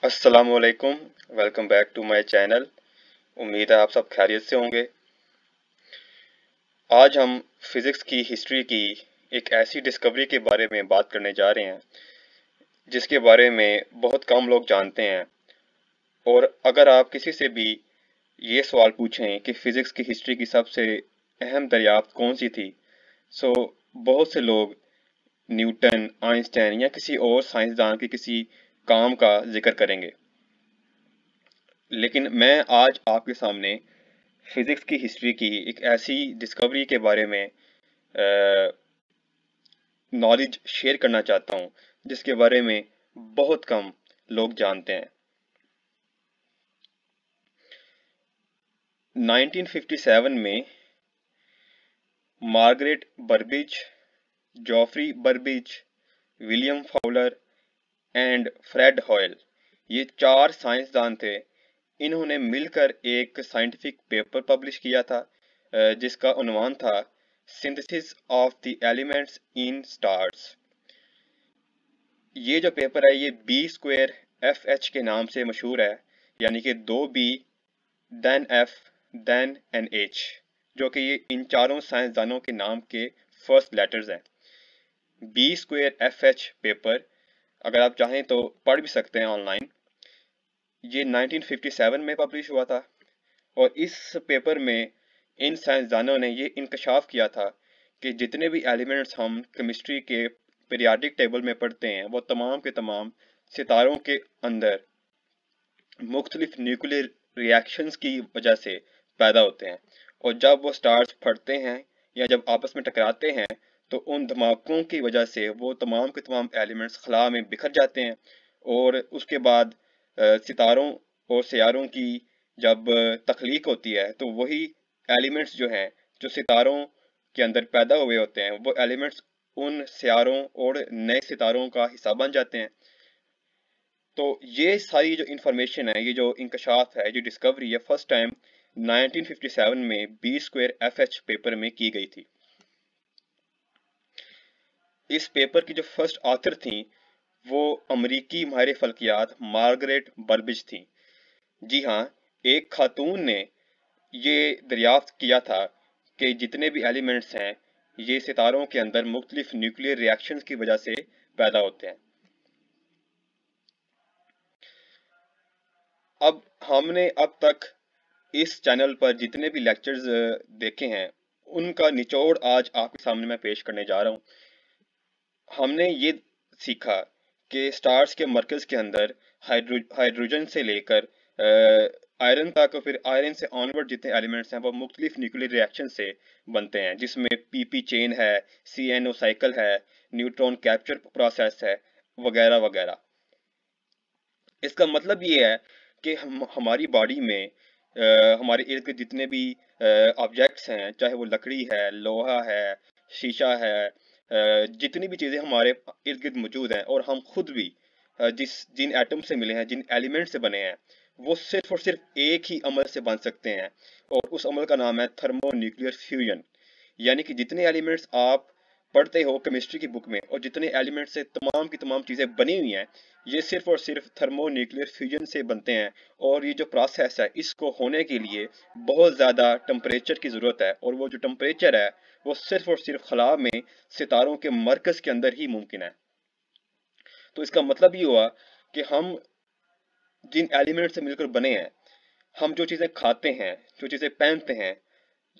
अस्सलामुअलैकुम। Welcome back to my channel. उम्मीद है आप सब खैरियत से होंगे। आज हम फिज़िक्स की हिस्ट्री की एक ऐसी डिस्कवरी के बारे में बात करने जा रहे हैं जिसके बारे में बहुत कम लोग जानते हैं। और अगर आप किसी से भी ये सवाल पूछें कि फ़िज़िक्स की हिस्ट्री की सबसे अहम दरियाफ्त कौन सी थी, सो बहुत से लोग न्यूटन, आइंस्टाइन या किसी और साइंसदान के किसी काम का जिक्र करेंगे। लेकिन मैं आज आपके सामने फिज़िक्स की हिस्ट्री की एक ऐसी डिस्कवरी के बारे में नॉलेज शेयर करना चाहता हूँ जिसके बारे में बहुत कम लोग जानते हैं। 1957 में Margaret Burbidge, Geoffrey Burbidge, William Fowler and Fred Hoyle, ये चार साइंसदान थे। इन्होंने मिलकर एक साइंटिफिक पेपर पब्लिश किया था जिसका उन्वान था synthesis of the elements in stars. ये जो पेपर है ये B²FH के नाम से मशहूर है, यानी कि 2B then F then NH, जो कि ये इन चारों साइंसदानों के नाम के फर्स्ट लेटर्स हैं। B²FH पेपर अगर आप चाहें तो पढ़ भी सकते हैं ऑनलाइन। ये 1957 में पब्लिश हुआ था और इस पेपर में इन साइंसदानों ने ये इंकशाफ किया था कि जितने भी एलिमेंट्स हम केमिस्ट्री के पीरियाडिक टेबल में पढ़ते हैं वो तमाम के तमाम सितारों के अंदर मुख्तलिफ न्यूक्लियर रिएक्शंस की वजह से पैदा होते हैं। और जब वो स्टार्स फटते हैं या जब आपस में टकराते हैं तो उन धमाकों की वजह से वो तमाम के तमाम एलिमेंट्स खला में बिखर जाते हैं। और उसके बाद सितारों और सियारों की जब तख्लीक होती है तो वही एलिमेंट्स जो हैं जो सितारों के अंदर पैदा हुए होते हैं वो एलिमेंट्स उन सियारों और नए सितारों का हिस्सा बन जाते हैं। तो ये सारी जो इंफॉर्मेशन है, ये जो इंकशाफ है, जो डिस्कवरी है, फर्स्ट टाइम 1957 में B²FH पेपर में की गई थी। इस पेपर की जो फर्स्ट ऑथर थी वो अमरीकी माहिर फल्कियात मार्गरेट बर्बिज थी। जी हाँ, एक खातून ने ये दरियाफ्त किया था कि जितने भी एलिमेंट्स हैं ये सितारों के अंदर मुख्तलिफ न्यूक्लियर रिएक्शंस की वजह से पैदा होते हैं। अब हमने अब तक इस चैनल पर जितने भी लेक्चर्स देखे हैं उनका निचोड़ आज आपके सामने मैं पेश करने जा रहा हूँ। हमने ये सीखा कि स्टार्स के मरकज के अंदर हाइड्रोजन से लेकर आयरन तक और फिर आयरन से ऑनवर्ड जितने एलिमेंट्स हैं वो मुख्तलिफ न्यूक्लियर रिएक्शन से बनते हैं, जिसमें PP चेन है, CNO साइकिल है, न्यूट्रॉन कैप्चर प्रोसेस है, वगैरह वगैरह। इसका मतलब ये है कि हमारी बॉडी में हमारे इर्द गिर्द जितने भी ऑब्जेक्ट्स हैं, चाहे वो लकड़ी है, लोहा है, शीशा है, जितनी भी चीज़ें हमारे इर्द गिर्द मौजूद हैं और हम खुद भी जिन एटम से मिले हैं, जिन एलिमेंट से बने हैं, वो सिर्फ और सिर्फ एक ही अमल से बन सकते हैं और उस अमल का नाम है थर्मो न्यूक्लियर फ्यूजन। यानी कि जितने एलिमेंट्स आप पढ़ते हो केमिस्ट्री की बुक में और जितने एलिमेंट से तमाम की तमाम चीज़ें बनी हुई हैं ये सिर्फ और सिर्फ थर्मो न्यूक्लियर फ्यूजन से बनते हैं। और ये जो प्रोसेस है इसको होने के लिए बहुत ज़्यादा टेम्परेचर की ज़रूरत है और वो जो टेम्परेचर है वो सिर्फ और सिर्फ खला में सितारों के मरकज़ के अंदर ही मुमकिन है। तो इसका मतलब ये हुआ कि हम जिन एलिमेंट से मिलकर बने हैं, हम जो चीज़ें खाते हैं, जो चीज़ें पहनते हैं,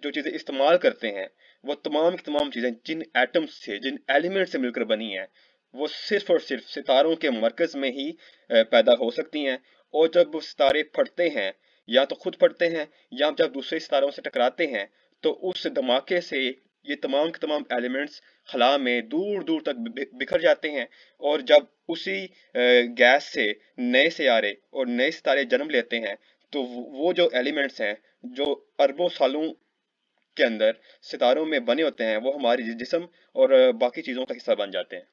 जो चीज़ें इस्तेमाल करते हैं, वो तमाम की तमाम चीज़ें जिन एटम्स से, जिन एलिमेंट से मिलकर बनी हैं वो सिर्फ और सिर्फ सितारों के मरकज़ में ही पैदा हो सकती हैं। और जब वो सितारे फटते हैं या तो खुद फटते हैं या जब दूसरे सितारों से टकराते हैं तो उस धमाके से ये तमाम के तमाम एलिमेंट्स खला में दूर दूर तक बिखर जाते हैं। और जब उसी गैस से नए सितारे और नए सितारे जन्म लेते हैं तो वो जो एलिमेंट्स हैं जो अरबों सालों के अंदर सितारों में बने होते हैं वो हमारे जिस्म और बाकी चीज़ों का हिस्सा बन जाते हैं।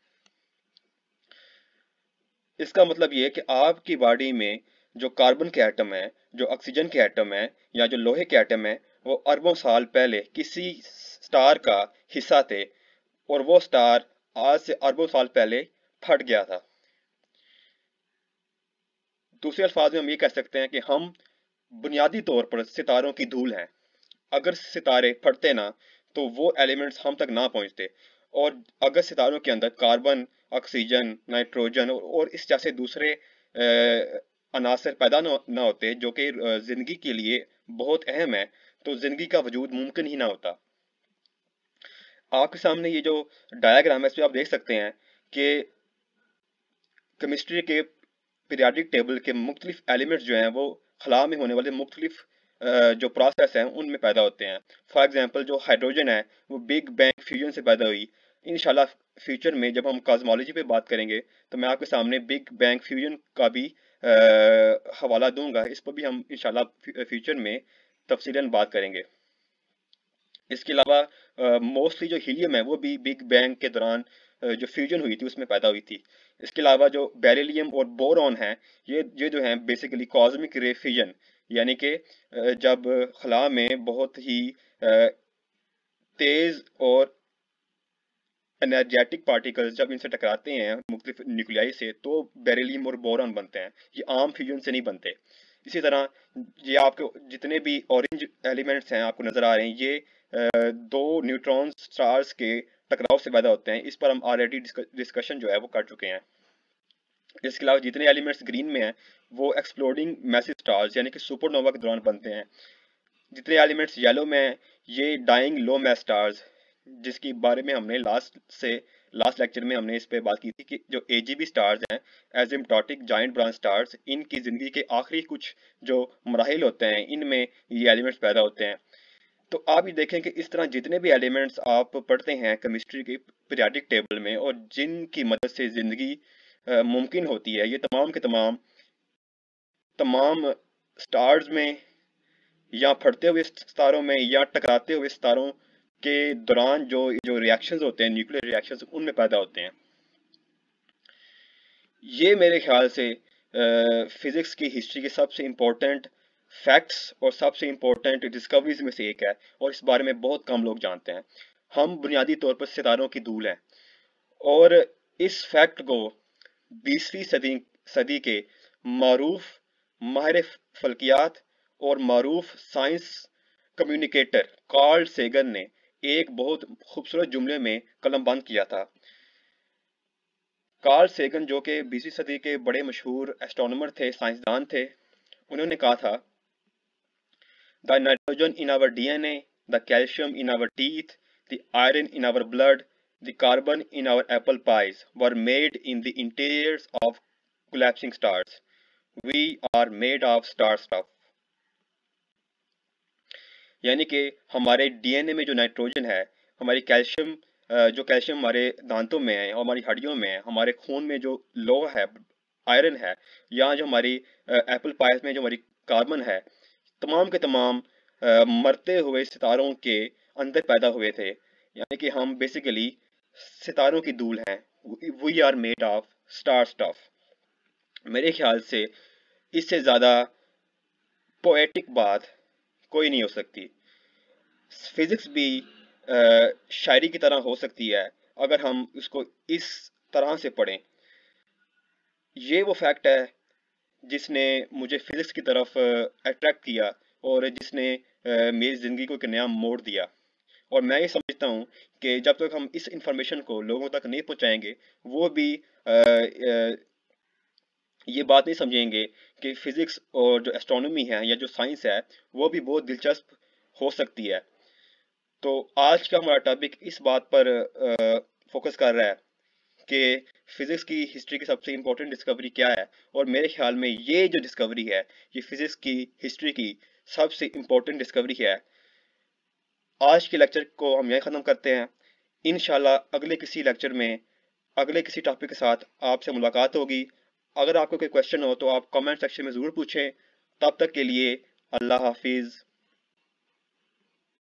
इसका मतलब ये है कि आपकी बॉडी में जो कार्बन के एटम है, जो ऑक्सीजन के एटम है या जो लोहे के एटम है वो अरबों साल पहले किसी स्टार का हिस्सा थे और वो स्टार आज से अरबों साल पहले फट गया था। दूसरे अल्फाज में हम ये कह सकते हैं कि हम बुनियादी तौर पर सितारों की धूल हैं। अगर सितारे फटते ना तो वो एलिमेंट्स हम तक ना पहुंचते, और अगर सितारों के अंदर कार्बन, ऑक्सीजन, नाइट्रोजन और इस जैसे दूसरे अनासर पैदा ना होते जो कि जिंदगी के लिए बहुत अहम है, तो जिंदगी का वजूद मुमकिन ही ना होता। आपके सामने ये जो डायग्राम है इसमें आप देख सकते हैं कि केमिस्ट्री के पीरियाडिक टेबल के मुख्तलिफ एलिमेंट्स जो हैं वो खला में होने वाले मुख्तलिफ जो प्रोसेस हैं उनमें पैदा होते हैं। फॉर एग्जांपल जो हाइड्रोजन है वो बिग बैंग फ्यूजन से पैदा हुई। इंशाल्लाह फ्यूचर में जब हम कॉस्मोलॉजी पे बात करेंगे तो मैं आपके सामने बिग बैंग फ्यूजन का भी हवाला दूंगा, इस पर भी हम इंशाल्लाह फ्यूचर में तफसीलन बात करेंगे। इसके अलावा मोस्टली जो हीलियम है वो भी बिग बैंग के दौरान जो फ्यूजन हुई थी उसमें पैदा हुई थी। इसके अलावा जो बेरिलियम और बोरॉन है ये जो है बेसिकली कॉस्मिक रे फ्यूजन, यानी कि जब खला में बहुत ही तेज और एनर्जेटिक पार्टिकल्स जब इनसे टकराते हैं मुख्तलिफ न्यूक्लियाई से तो बेरिलियम और बोरॉन बनते हैं। ये आम फ्यूजन से नहीं बनते। इसी तरह ये आपके जितने भी ऑरेंज एलिमेंट्स हैं आपको नजर आ रहे हैं, ये दो न्यूट्रॉन स्टार्स के टकराव से पैदा होते हैं। इस पर हम ऑलरेडी डिस्कशन जो है वो कर चुके हैं। इसके अलावा जितने एलिमेंट्स ग्रीन में हैं वो एक्सप्लोडिंग मैसिव स्टार्स यानी कि सुपरनोवा के दौरान बनते हैं। जितने एलिमेंट्स येलो में हैं ये डाइंग लो मैस स्टार्स, जिसके बारे में हमने लास्ट लेक्चर में हमने इस पे बात की थी कि जो एजीबी स्टार्स हैं, एसिम्प्टोटिक जायंट ब्रांच स्टार्स, इनकी जिंदगी के आखिरी कुछ जो मराहिल होते हैं इनमें ये एलिमेंट्स पैदा होते हैं। तो आप ये देखें कि इस तरह जितने भी एलिमेंट्स आप पढ़ते हैं केमिस्ट्री के पीरियाडिक टेबल में और जिनकी मदद से जिंदगी मुमकिन होती है, ये तमाम के तमाम स्टार्स में या फटते हुए सितारों में या टकराते हुए सितारों के दौरान जो जो रिएक्शंस होते हैं, न्यूक्लियर रिएक्शंस, उनमें पैदा होते हैं। ये मेरे ख्याल से फिजिक्स की हिस्ट्री के सबसे इम्पोर्टेंट फैक्ट्स और सबसे इम्पोर्टेंट डिस्कवरीज में से एक है, और इस बारे में बहुत कम लोग जानते हैं। हम बुनियादी तौर पर सितारों की धूल हैं, और इस फैक्ट को 20वीं सदी के मारूफ माहिर फल्कियात और मारूफ साइंस कम्युनिकेटर कार्ल सेगन ने एक बहुत खूबसूरत जुमले में कलमबंद किया था। कार्ल सेगन जो कि 20वीं सदी के बड़े मशहूर एस्ट्रोनॉमर थे, साइंसदान थे, उन्होंने कहा था, the nitrogen in our DNA, the calcium in our teeth, the iron in our blood, the carbon in our apple pies were made in the interiors of collapsing stars. We are made of star stuff. यानी कि हमारे DNA में जो nitrogen है, हमारी calcium जो calcium हमारे दांतों में है और हमारी हड्डियों में है, हमारे खून में जो लोहा है, आयरन है, या जो हमारी एप्पल पाइज में जो हमारी कार्बन है, तमाम के तमाम मरते हुए सितारों के अंदर पैदा हुए थे। यानी कि हम बेसिकली सितारों की धूल हैं। We are made of star stuff. मेरे ख्याल से इससे ज़्यादा पोएटिक बात कोई नहीं हो सकती। फिजिक्स भी शायरी की तरह हो सकती है अगर हम उसको इस तरह से पढ़ें। ये वो फैक्ट है जिसने मुझे फिजिक्स की तरफ अट्रैक्ट किया और जिसने मेरी ज़िंदगी को एक नया मोड़ दिया। और मैं ये समझता हूँ कि जब तक हम इस इंफॉर्मेशन को लोगों तक नहीं पहुँचाएंगे, वो भी ये बात नहीं समझेंगे कि फिजिक्स और जो एस्ट्रोनॉमी है या जो साइंस है वो भी बहुत दिलचस्प हो सकती है। तो आज का हमारा टॉपिक इस बात पर फोकस कर रहा है कि फिजिक्स की हिस्ट्री की सबसे इम्पोर्टेंट डिस्कवरी क्या है, और मेरे ख्याल में ये जो डिस्कवरी है ये फिजिक्स की हिस्ट्री की सबसे इम्पोर्टेंट डिस्कवरी है। आज के लेक्चर को हम यहीं ख़त्म करते हैं। इंशाल्लाह अगले किसी लेक्चर में अगले किसी टॉपिक के साथ आपसे मुलाकात होगी। अगर आपको कोई क्वेश्चन हो तो आप कमेंट सेक्शन में ज़रूर पूछें। तब तक के लिए अल्लाह हाफिज़।